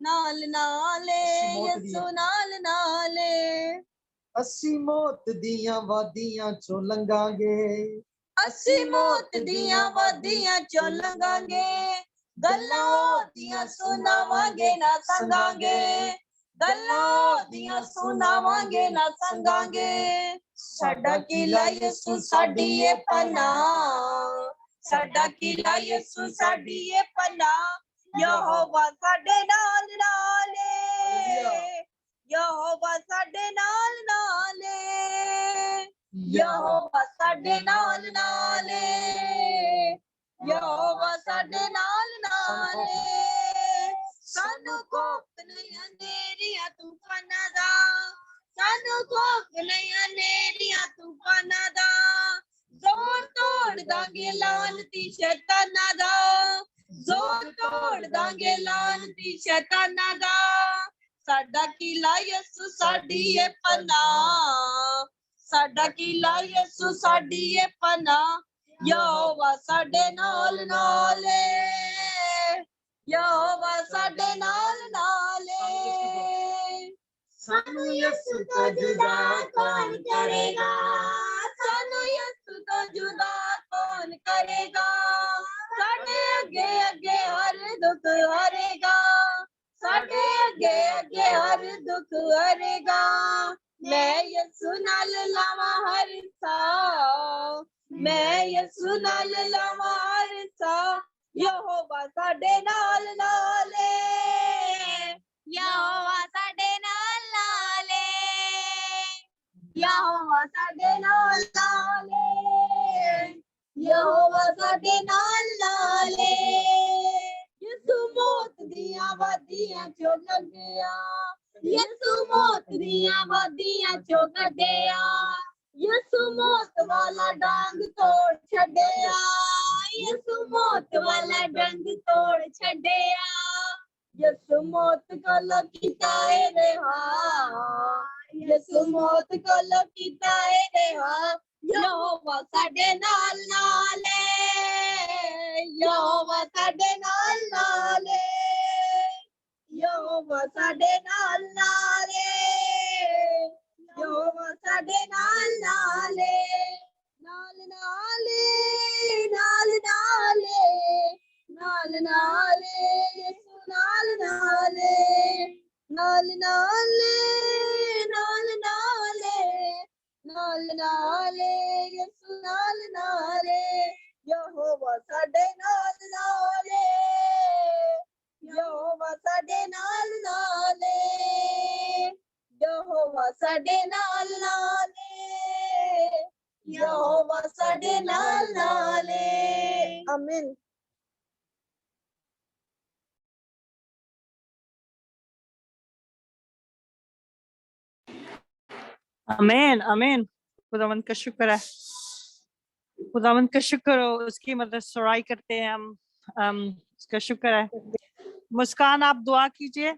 नाल नाले यसु नाल नाले ਅਸੀਂ ਮੌਤ ਦੀਆਂ ਵਾਦੀਆਂ ਚੋਂ ਲੰਘਾਂਗੇ ਅਸੀਂ ਮੌਤ ਦੀਆਂ ਵਾਦੀਆਂ ਚੋਂ ਲੰਘਾਂਗੇ ਗੱਲਾਂ ਉਹਦੀਆਂ ਸੁਣਾਵਾਂਗੇ ਨਾ ਸੰਗਾਂਗੇ ਗੱਲਾਂ ਉਹਦੀਆਂ ਸੁਣਾਵਾਂਗੇ ਨਾ ਸੰਗਾਂਗੇ ਸਾਡਾ ਕਿਲਾ ਯਿਸੂ ਸਾਡੀ ਏ ਪਨਾਹ ਸਾਡਾ ਕਿਲਾ ਯਿਸੂ ਸਾਡੀ ਏ ਪਨਾਹ ਯਹੋਵਾ ਸਾਡੇ ਨਾਲ ਨਾਲੇ ਯਹੋਵਾ ਸਾਡੇ ਨਾਲ ਨਾਲੇ ਯਹੋਵਾ ਸਾਡੇ ਨਾਲ ਨਾਲੇ ਯਹੋਵਾ ਸਾਡੇ ਨਾਲ ਨਾਲੇ ਸਾਨੂੰ ਖੌਫ ਨਹੀਂ ਅੰਧੇਰੀਆਂ ਤੂਫਾਨਾਂ ਦਾ ਸਾਨੂੰ ਖੌਫ ਨਹੀਂ ਅੰਧੇਰੀਆਂ ਤੂਫਾਨਾਂ ਦਾ ਜ਼ੋਰ ਤੋੜ ਦਾਂਗੇ ਲਾਨਤੀ ਸ਼ੈਤਾਨਾਂ ਦਾ ਜ਼ੋਰ ਤੋੜ ਦਾਂਗੇ ਲਾਨਤੀ ਸ਼ੈਤਾਨਾਂ ਦਾ ਸਾਡਾ ਕਿਲਾ ਯਿਸੂ ਸਾਡੀ ਏ ਪਨਾਹ ਸਾਡਾ ਕਿਲਾ ਯਿਸੂ ਸਾਡੀ ਏ ਪਨਾਹ ਯਹੋਵਾ ਸਾਡੇ ਨਾਲ ਨਾਲੇ ਯਹੋਵਾ ਸਾਡੇ ਨਾਲ ਨਾਲੇ ਸਾਨੂੰ ਯਿਸੂ ਤੋਂ ਜੁਦਾ ਕੌਣ ਕਰੇਗਾ ਸਾਨੂੰ ਯਿਸੂ ਤੋਂ ਜੁਦਾ ਕੌਣ ਕਰੇਗਾ ਸਾਡੇ ਅੱਗੇ ਅੱਗੇ ਹਰ ਦੁੱਖ ਹਰੇਗਾ ਸਾਡੇ ਅੱਗੇ ਅੱਗੇ ਹਰ ਦੁੱਖ ਹਰੇਗਾ ਮੈਂ ਯਿਸੂ ਨਾਲ ਲਾਵਾਂ ਹਰ ਸਾਹ ਮੈਂ ਯਿਸੂ ਨਾਲ ਲਾਵਾਂ ਹਰ ਸਾਹ ਯਹੋਵਾ ਸਾਡੇ ਨਾਲ ਨਾਲੇ ਯਹੋਵਾ ਸਾਡੇ ਨਾਲ ਨਾਲੇ ਯਹੋਵਾ ਸਾਡੇ ਨਾਲ ਨਾਲੇ ਯਹੋਵਾ ਸਾਡੇ ਨਾਲ ਨਾਲੇ ਯਿਸੂ ਮੌਤ ਦੀਆਂ ਵਾਦੀਆਂ ਚੋਂ ਲੰਘਿਆ ਯਿਸੂ ਮੌਤ ਦੀਆਂ ਵਾਦੀਆਂ ਚੋਂ ਕੱਢਿਆ ਯਿਸੂ ਮੌਤ ਵਾਲਾ ਡੰਗ ਤੋੜ ਛੱਡਿਆ ਯਿਸੂ ਮੌਤ ਵਾਲਾ ਡੰਗ ਤੋੜ ਛੱਡਿਆ ਯਿਸੂ ਮੌਤ ਕੋਲੋਂ ਕੀਤਾ ਏ ਰਿਹਾ ਯਿਸੂ ਮੌਤ ਕੋਲੋਂ ਕੀਤਾ ਏ ਰਿਹਾ ਯਹੋਵਾ ਸਾਡੇ ਨਾਲ ਨਾਲੇ ਯਹੋਵਾ ਸਾਡੇ ਨਾਲ ਨਾਲੇ ਯਹੋਵਾ ਸਾਡੇ ਨਾਲ ਨਾਲੇ ਯਹੋਵਾ ਸਾਡੇ ਨਾਲ ਨਾਲੇ ਨਾਲ ਨਾਲੇ ਨਾਲ ਨਾਲੇ ਨਾਲ ਨਾਲੇ ਯਿਸੂ ਨਾਲ ਨਾਲੇ ਨਾਲ ਨਾਲੇ ਨਾਲ ਨਾਲੇ ਨਾਲ ਨਾਲੇ ਯਿਸੂ ਨਾਲ ਨਾਲੇ ਯਹੋਵਾ ਸਾਡੇ ਨਾਲ ਨਾਲੇ ਯਹੋਵਾ ਸਾਡੇ ਨਾਲ ਨਾਲੇ ਯਹੋਵਾ ਸਾਡੇ ਨਾਲ ਨਾਲੇ ਯਹੋਵਾ ਸਾਡੇ ਨਾਲ ਨਾਲੇ ਆਮੀਨ आमीन आमीन खुदावंद का शुक्र है खुदावंद का शुक्र हो उसकी मदद सराई करते हैं हम उसका शुक्र है मुस्कान आप दुआ कीजिए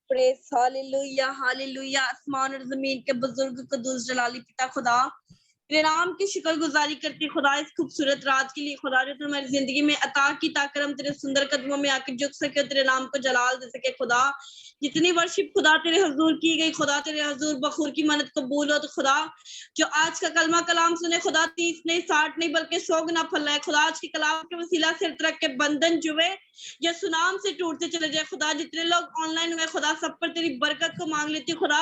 प्रेज हालेलुया हालेलुया आसमान और जमीन के बुजुर्ग कदूस जलाली पिता खुदा तेरे नाम की शुक्रगुजारी करती खुदा इस खूबसूरत रात के लिए खुदा जो तुम्हारी जिंदगी में अता की ताकर हम तेरे सुंदर कदमों में आके झुक सके तेरे नाम को जलाल दे सके खुदा जितनी वर्शिप खुदा तेरे हुजूर की गई खुदा तेरे हुजूर बखूर की मन्नत कबूल हो तो खुदा जो आज का कलमा कलाम सुने खुदा 30 नहीं 60 नहीं बल्कि 100 गुना फैलाए खुदा आज के कलाम के वसीला से तरह के बंधन जुए या सुनाम से टूटते चले जाए खुदा जितने लोग ऑनलाइन हुए खुदा सब पर तेरी बरकत को मांग लेती खुदा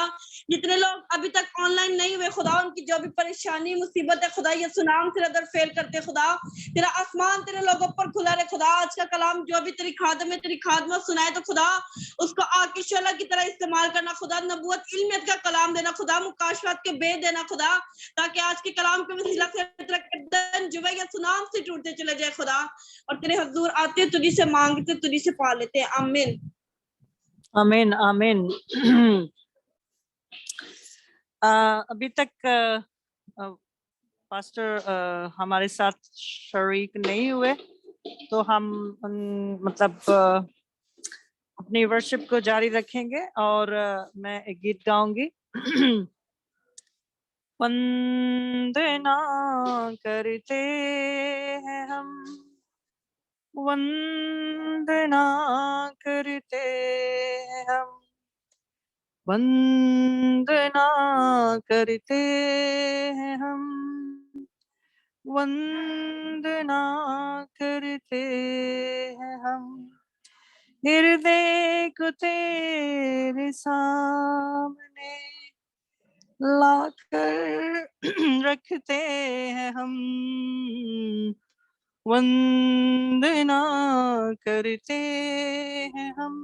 जितने लोग अभी तक ऑनलाइन नहीं हुए खुदा उनकी जो भी परेशानी मुसीबत है खुदा ये सुनाम से अदर फेल करते खुदा तेरा आसमान तेरे लोगों पर खुला रहे खुदा आज का कलाम जो भी तेरी खादम है तेरी खादमा सुनाए तो खुदा उसको आके शला की तरह इस्तेमाल करना खुदा नबूवत इल्मियत का कलाम देना खुदा मुकाशफात के बेद देना खुदा ताकि आज के कलाम के वसीला से जुए या सुनाम से टूटते चले जाए खुदा और तेरे हुजूर आते तुझी से मांगते तुझी से पा लेते आमीन आमीन आमीन अभी तक पास्टर हमारे साथ शरीक नहीं हुए तो हम मतलब अपनी वर्शिप को जारी रखेंगे और मैं एक गीत गाऊंगी। वंदना करते हैं हम, वंदना करते हैं हम, वंदना करते हैं हम, वंदना करते हैं हम, हृदय को तेरे सामने लाकर रखते हैं हम, वंदना करते हैं हम,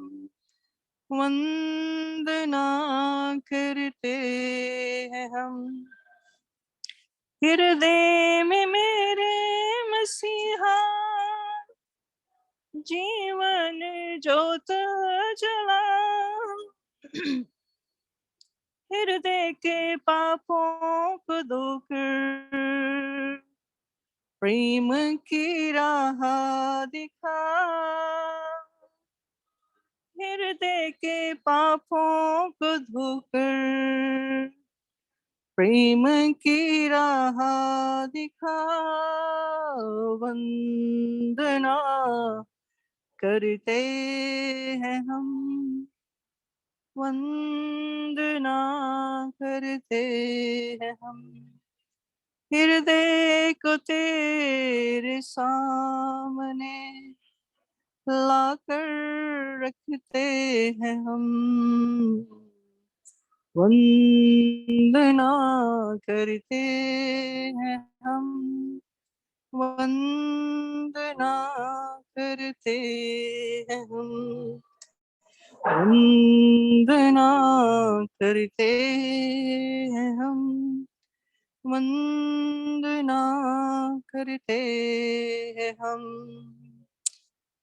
वंदना करते हैं हम, हृदय में मेरे मसीहा जीवन ज्योत जला, हृदय के पापों को धोकर प्रेम की राह दिखा, हृदय के पापों को धोकर प्रेम की राह दिखा, वंदना करते हैं हम, वंदना करते हैं हम, हृदय को तेरे सामने लाकर रखते हैं हम, वंदना करते हैं हम, वंदना करते हैं हम, वंदना करते हैं हम, वंदना करते हैं हम।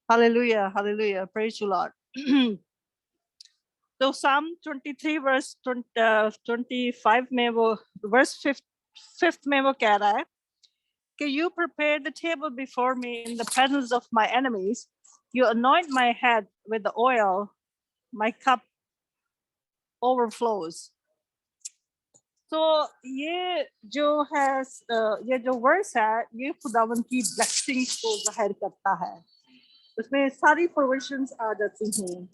Hallelujah, hallelujah, praise the Lord. तो साम 23 वर्स 25 में वो वर्स 5th में वो कह रहा है कि you prepare the table before me in the presence of my enemies, you anoint my head with the oil, my cup overflows. तो ये जो है ये जो वर्स है ये खुदावन की ब्लेसिंग्स को जाहिर करता है, उसमें सारी प्रोविजंस आ जाती हैं,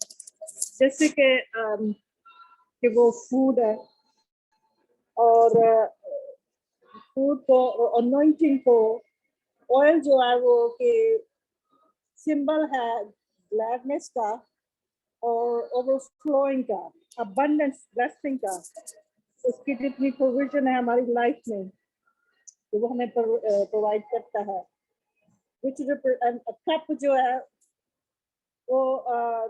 जैसे कि वो फूड है और फूड को अनॉइंटिंग को, ऑयल जो है वो कि सिंबल है ग्लैडनेस का और ओवरफ्लोइंग का, अबंडेंस ब्लेसिंग का, उसकी जितनी प्रोविजन है हमारी लाइफ में तो वो हमें प्रोवाइड करता है। विच कप जो है वो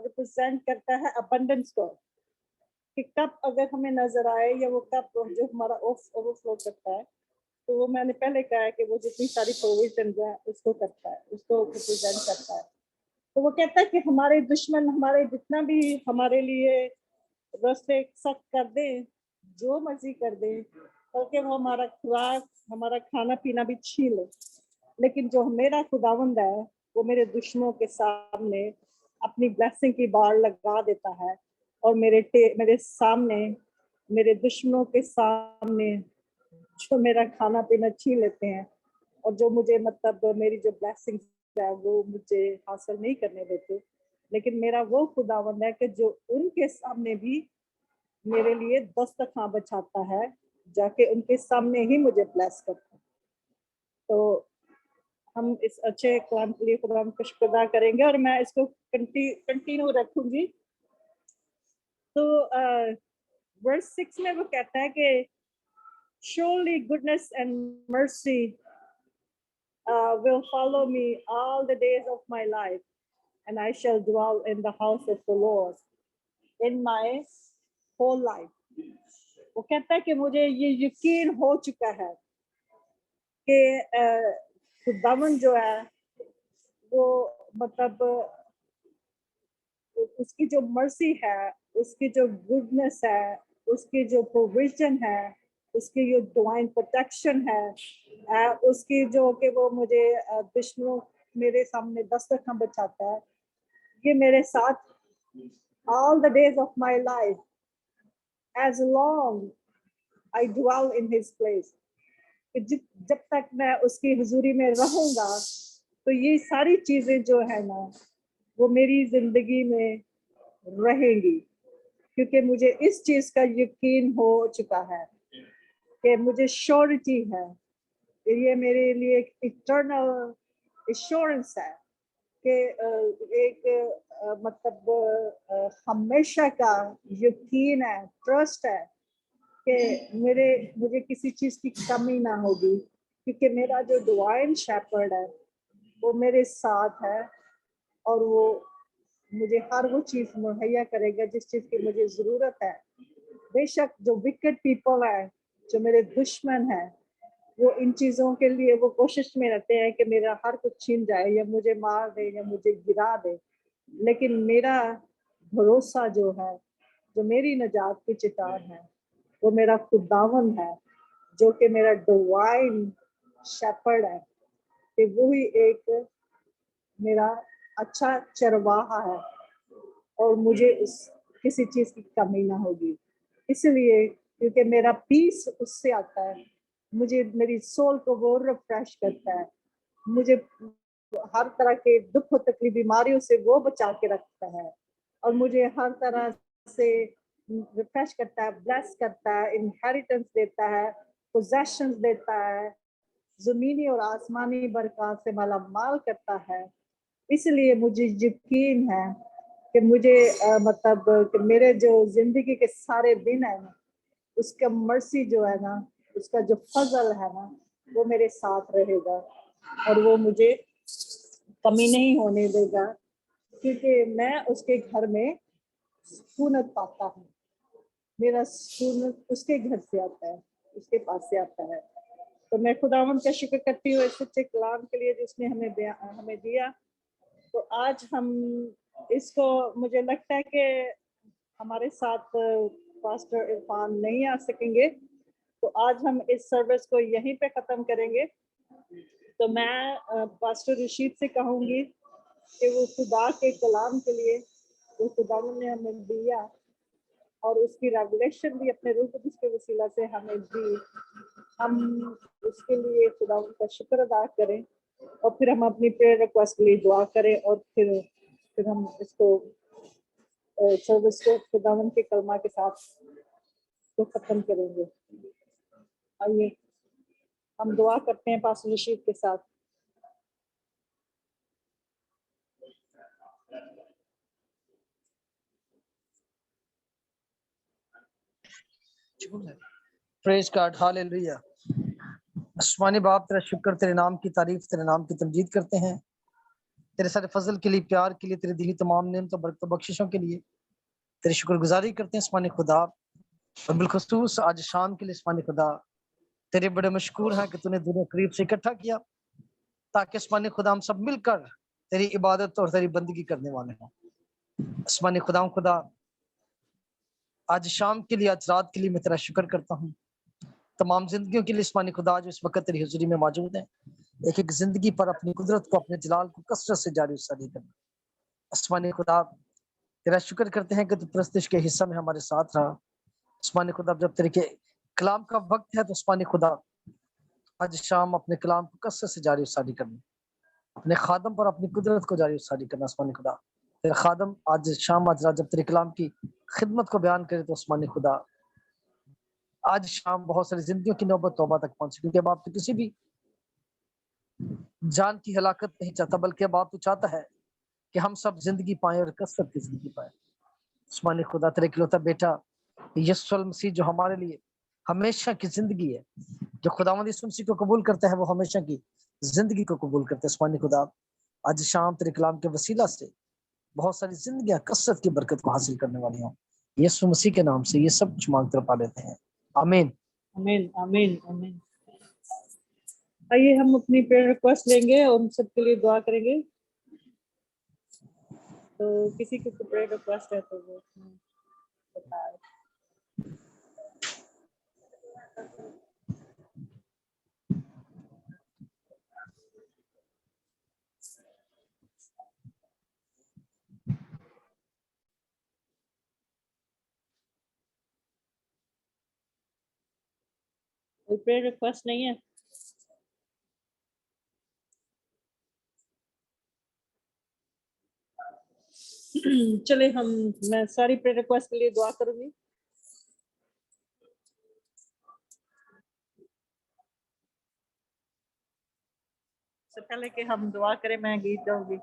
रिप्रेजेंट करता है अबंडेंस को, कि कप अगर हमें नजर आए या वो कप जो हमारा ओवरफ्लो करता है तो वो मैंने पहले कहा है कि वो जितनी सारी प्रोविजन है उसको करता है, उसको रिप्रेजेंट करता है। तो वो कहता है कि हमारे दुश्मन हमारे जितना भी हमारे लिए रास्ते सख्त कर दे, जो मर्जी कर दे, ताकि वो हमारा खुराक हमारा खाना पीना भी छीन ले, लेकिन जो मेरा खुदावंद है वो मेरे दुश्मनों के सामने अपनी ब्लेसिंग की बाड़ लगा देता है और मेरे सामने मेरे दुश्मनों के सामने जो मेरा खाना पीना छीन लेते हैं और जो मुझे मतलब मेरी जो ब्लेसिंग है वो मुझे हासिल नहीं करने देते, लेकिन मेरा वो खुदावंद है कि जो उनके सामने भी मेरे लिए दस्तरखान बिछाता है, जाके उनके सामने ही मुझे ब्लेस करता है। तो हम इस अच्छे कलाम के लिए खुदा को शुक्र करेंगे और मैं इसको कंटिन्यू रखूंगी। तो वर्स 6 में वो कहता है कि surely goodness and mercy will follow me all the days of my life and I shall dwell in the house of the Lord in my whole life. वो कहता है कि मुझे ये यकीन हो चुका है कि खुदावन जो है वो मतलब उसकी जो मर्सी है, उसकी जो गुडनेस है, उसकी जो प्रोविजन है, उसकी जो डिवाइन प्रोटेक्शन है, उसकी जो कि वो मुझे दुश्मनों मेरे सामने दस्तक बचाता है, ये मेरे साथ all the days of my life, as long I dwell in his place. जब तक मैं उसकी हुजूरी में रहूंगा तो ये सारी चीजें जो है ना वो मेरी जिंदगी में रहेंगी, क्योंकि मुझे इस चीज का यकीन हो चुका है कि मुझे श्योरिटी है, ये मेरे लिए एक इटर्नल एश्योरेंस है कि एक मतलब हमेशा का यकीन है, ट्रस्ट है कि मुझे किसी चीज की कमी ना होगी, क्योंकि मेरा जो डिवाइन शेपर्ड है वो मेरे साथ है और वो मुझे हर वो चीज मुहैया करेगा जिस चीज की मुझे जरूरत है। बेशक जो विकेट पीपल है, जो मेरे दुश्मन है, वो इन चीजों के लिए वो कोशिश में रहते हैं कि मेरा हर कुछ छीन जाए या मुझे मार दे या मुझे गिरा दे, लेकिन मेरा भरोसा जो है, जो मेरी नजात की चट्टान है, वो मेरा खुदावन है जो कि मेरा डिवाइन शेपर्ड है, कि वो ही एक मेरा अच्छा चरवाहा है और मुझे उस किसी चीज की कमी ना होगी। इसलिए क्योंकि मेरा पीस उससे आता है, मुझे मेरी सोल को वो रिफ्रेश करता है, मुझे हर तरह के दुख तकलीफ बीमारियों से वो बचा के रखता है और मुझे हर तरह से रिफ्रेश करता है, ब्लेस करता है, इनहेरिटेंस देता है, पोजेशंस देता है, जमीनी और आसमानी बरकत से माला माल करता है। इसलिए मुझे यकीन है कि मुझे मतलब कि मेरे जो जिंदगी के सारे दिन है ना, उसका मर्सी जो है ना, उसका जो फजल है ना, वो मेरे साथ रहेगा और वो मुझे कमी नहीं होने देगा, क्योंकि मैं उसके घर में सुकूनत पाता हूँ। मेरा सुकून उसके घर से आता है, उसके पास से आता है। तो मैं खुदावन का शुक्र करती हूँ इस सच्चे कलाम के लिए जिसने हमें दिया। तो आज हम इसको, मुझे लगता है कि हमारे साथ पास्टर इरफान नहीं आ सकेंगे, तो आज हम इस सर्विस को यहीं पे ख़त्म करेंगे। तो मैं पास्टर रशीद से कहूँगी कि वो खुदा के कलाम के लिए जो खुदावन ने हमें दिया और उसकी रेवलेशन भी अपने रूह कुदस के वसीला से हमें दी, हम उसके लिए खुदावन का शुक्र अदा करें और फिर हम अपनी प्रेयर रिक्वेस्ट के लिए दुआ करें और फिर हम इसको सर्विस को खुदावन के कलमा के साथ तो खत्म करेंगे। आइए हम दुआ करते हैं पास्टर रशीद के साथ। Praise God, hallelujah. आसमानी बाप, तेरा शुक्र, तेरे नाम की तारीफ, तेरे नाम की तमजीद करते हैं, तेरे सारे फजल के लिए, प्यार के लिए, तेरी दी हुई तमाम नेमतों बरकतों बख्शिशों के लिए तेरी शुक्रगुजारी करते हैं आसमानी खुदा। और बिलखुसूस आज शाम के लिए आसमानी खुदा तेरे बड़े मशकूर हैं कि तूने दोनों करीब से इकट्ठा किया ताकि आसमानी खुदा हम सब मिलकर तेरी इबादत और तेरी बंदगी करने वाले हों। आसमानी खुदा आज शाम के लिए, आज रात के लिए मैं तेरा शुक्र करता हूँ। तमाम जिंदगियों के लिए आसमानी खुदा जो इस वक्त तेरी हुजूरी में मौजूद है, एक एक जिंदगी पर अपनी कुदरत को, अपने जलाल को कसरत से जारी सारी करना। आसमानी खुदा तेरा शुक्र करते हैं कि तू प्रस्तुश के हिस्सा में हमारे साथ रहा। आसमानी खुदा जब तेरे के कलाम का वक्त है तो आसमानी खुदा आज शाम अपने कलाम को कसरत से जारी सारी करना, अपने खादम पर अपनी कुदरत को जारी सारी करना। आसमानी खुदा तेरा खादम आज शाम, आज रात जब तेरे कलाम की खिदमत को बयान करे तो आसमानी खुदा आज शाम बहुत सारी जिंदगियों की नौबत तौबा तक पहुंचे, क्योंकि अब आप तो किसी भी जान की हलाकत नहीं चाहता, बल्कि अब आप तो चाहता है कि हम सब जिंदगी पाए और कसरत की जिंदगी पाए। आसमानी खुदा तेरे इकलौता बेटा यीशु मसीह जो हमारे लिए हमेशा की जिंदगी है, जो खुदावंद यीशु मसीह को कबूल करता है वो हमेशा की जिंदगी को कबूल करता है। आसमानी खुदा आज शाम तेरे कलाम के वसीला से बहुत सारी जिंदगियां कसरत की बरकत को हासिल करने वाली हों। यीशु मसीह के नाम से ये सब कुछ मांग कर पा लेते हैं, आमीन। आमीन आमीन आमीन। आइए हम अपनी प्रेयर रिक्वेस्ट लेंगे और उन सबके लिए दुआ करेंगे। तो किसी की प्रेयर रिक्वेस्ट है तो वो बताए। कोई प्रेयर रिक्वेस्ट नहीं है? चले मैं सारी प्रेयर रिक्वेस्ट के लिए दुआ करूंगी। सबसे पहले कि हम दुआ करें, मैं गीत गाऊंगी।